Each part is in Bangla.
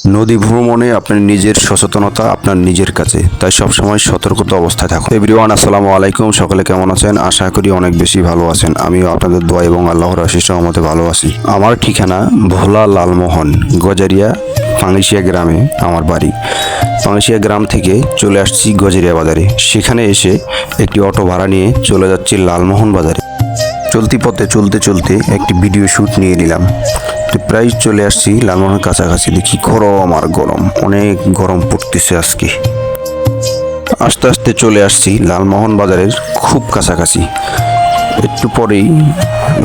নদী ভ্রমণে আপনার নিজের সচেতনতা আপনার নিজের কাছে, তাই সবসময় সতর্কতা অবস্থায় থাকুন। এভরিওয়ান, আসসালামু আলাইকুম। সকলে কেমন আছেন? আশা করি অনেক বেশি ভালো আছেন। আমিও আপনাদের দোয়া এবং আল্লাহর আশিস রহমতে ভালো আছি। আমার ঠিকানা ভোলা লালমোহন, গজারিয়া পাঙ্গিশিয়া গ্রামে আমার বাড়ি। পাঙ্গিশিয়া গ্রাম থেকে চলে আসছি গজারিয়া বাজারে। সেখানে এসে একটি অটো ভাড়া নিয়ে চলে যাচ্ছি লালমোহন বাজারে। চলতি পথে চলতে চলতে একটি ভিডিও শ্যুট নিয়ে নিলাম। তো প্রায় চলে আসছি লালমোহনের কাছাকাছি। দেখি গরম আর গরম, অনেক গরম পড়তেছে আজকে। আস্তে আস্তে চলে আসছি লালমোহন বাজারের খুব কাছাকাছি। একটু পরেই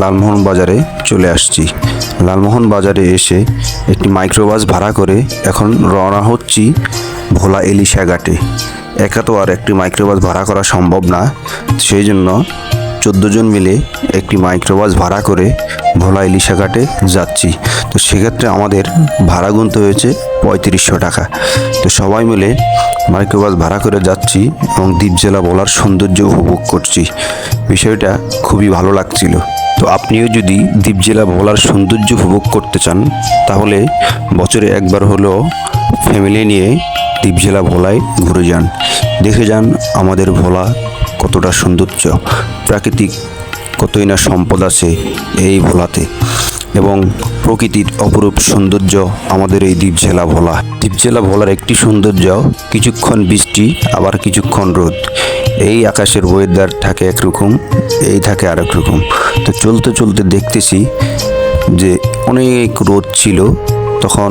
লালমোহন বাজারে চলে আসছি। লালমোহন বাজারে এসে একটি মাইক্রোবাস ভাড়া করে এখন রওনা হচ্ছি ভোলা ইলিশা ঘাটে। একা তো আর একটি মাইক্রোবাস ভাড়া করা সম্ভব না, সেই জন্য 14 জন মিলে একটি মাইক্রোবাস ভাড়া করে ভোলা ইলিশা ঘাটে যাচ্ছি। তো সেক্ষেত্রে আমাদের ভাড়া গুনতে হয়েছে 3500 টাকা। তো সবাই মিলে মাইক্রোবাস ভাড়া করে যাচ্ছি এবং দ্বীপ জেলা ভোলার সৌন্দর্য উপভোগ করছি। বিষয়টা খুবই ভালো লাগছিল। তো আপনিও যদি দ্বীপ জেলা ভোলার সৌন্দর্য উপভোগ করতে চান, তাহলে বছরে একবার হলেও ফ্যামিলি নিয়ে দ্বীপ জেলা ভোলায় ঘুরে যান, দেখে যান আমাদের ভোলা কতটা সৌন্দর্য, প্রাকৃতিক কতই না সম্পদ আছে এই ভোলাতে, এবং প্রকৃতির অপরূপ সৌন্দর্য আমাদের এই দ্বীপ জেলা ভোলা। দ্বীপ জেলা ভোলার একটি সৌন্দর্য, কিছুক্ষণ বৃষ্টি আবার কিছুক্ষণ রোদ। এই আকাশের ওয়েদার থাকে একরকম, এই থাকে আরেক রকম। তো চলতে চলতে দেখতেছি যে অনেক রোদ ছিল। তখন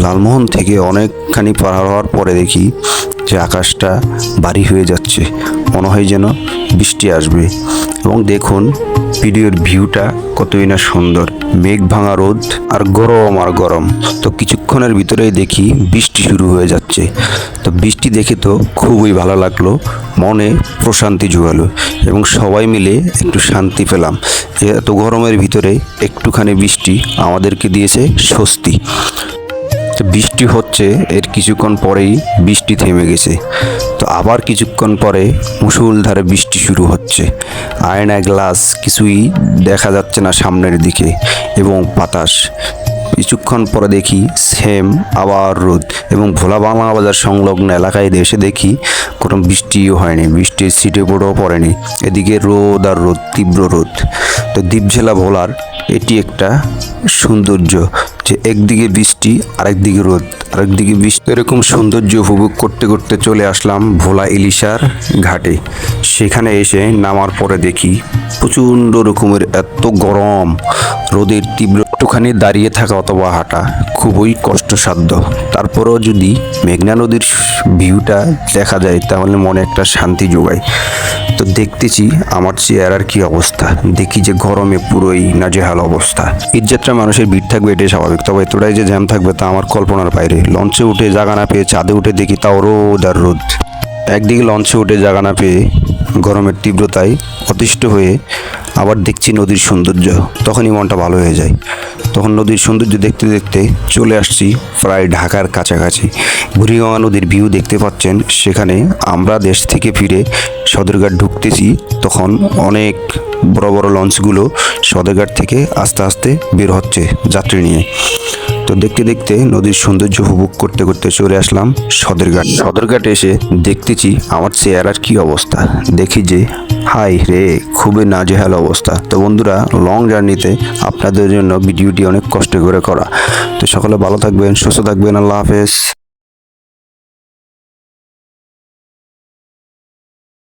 লালমোহন থেকে অনেকখানি পার হওয়ার পরে দেখি যে আকাশটা ভারী হয়ে যাচ্ছে, মনে হয় যেন বৃষ্টি আসবে। এবং দেখুন ভিডিওর ভিউটা কতই না সুন্দর, মেঘ ভাঙা রোদ আর গরম আর গরম। তো কিছুক্ষণের ভিতরেই দেখি বৃষ্টি শুরু হয়ে যাচ্ছে। তো বৃষ্টি দেখে তো খুবই ভালো লাগলো, মনে প্রশান্তি জুগালো এবং সবাই মিলে একটু শান্তি পেলাম। এত গরমের ভিতরে একটুখানি বৃষ্টি আমাদেরকে দিয়েছে স্বস্তি। তো বৃষ্টি হচ্ছে, এর কিছুক্ষণ পরেই বৃষ্টি থেমে গেছে। তো আবার কিছুক্ষণ পরে মুষলধারে বৃষ্টি শুরু হচ্ছে। আয়না গ্লাস কিছুই দেখা যাচ্ছে না সামনের দিকে, এবং বাতাস। কিছুক্ষণ পরে দেখি সেম আবার রোদ, এবং ভোলা বাংলা বাজার সংলগ্ন এলাকায় এসে দেখি কোনো বৃষ্টিও হয়নি, বৃষ্টির ছিটে পড়েও পড়েনি। এদিকে রোদ আর রোদ, তীব্র রোদ। তো দ্বীপ জেলা ভোলার এটি একটা সৌন্দর্য যে একদিকে বৃষ্টি আরেকদিকে রোদ, আরেকদিকে বৃষ্টি। এরকম সৌন্দর্য উপভোগ করতে করতে চলে আসলাম ভোলা ইলিশার ঘাটে। সেখানে এসে নামার পরে দেখি প্রচণ্ড রকমের এত গরম, রোদের তীব্র, একটুখানি দাঁড়িয়ে থাকা অথবা হাঁটা খুবই কষ্টসাধ্য। তারপরেও যদি মেঘনা নদীর ভিউটা দেখা যায় তাহলে মনে একটা শান্তি যোগায়। তো দেখতেছি আমার চেহারার কি অবস্থা, দেখি যে গরমে পুরোই নাজেহাল অবস্থা। ঈদযাত্রা মানুষের ভিড় থাকবে, এটাই স্বাভাবিক, তবে এতটাই যে জ্যাম থাকবে তা আমার কল্পনার বাইরে। লঞ্চে উঠে জায়গা না পেয়ে ছাদে উঠে দেখি তাও রোদ আর রোদ। একদিকে লঞ্চে উঠে জায়গা না পেয়ে গরমের তীব্রতায় অতিষ্ঠ হয়ে আবার দেখছি নদীর সৌন্দর্য, তখনই মনটা ভালো হয়ে যায়। তখন নদীর সৌন্দর্য দেখতে দেখতে চলে আসছি প্রায় ঢাকার কাছাকাছি। বুড়িগঙ্গা নদীর ভিউ দেখতে পাচ্ছেন। সেখানে আমরা দেশ থেকে ফিরে সদরঘাট ঢুকতেছি, তখন অনেক বড় বড় লঞ্চগুলো সদরঘাট থেকে আস্তে আস্তে বের হচ্ছে যাত্রী নিয়ে। তো দেখতে দেখতে নদীর সৌন্দর্য উপভোগ করতে করতে চলে আসলাম সদরঘাট। সদরঘাটে এসে দেখতেছি আমার চেহারার কি অবস্থা, দেখি যে হাই রে, খুবই নাজেহাল অবস্থা। তো বন্ধুরা, লং জার্নিতে আপনাদের জন্য ভিডিওটি অনেক কষ্ট করে করা। তো সকলে ভালো থাকবেন, সুস্থ থাকবেন। আল্লাহ হাফেজ।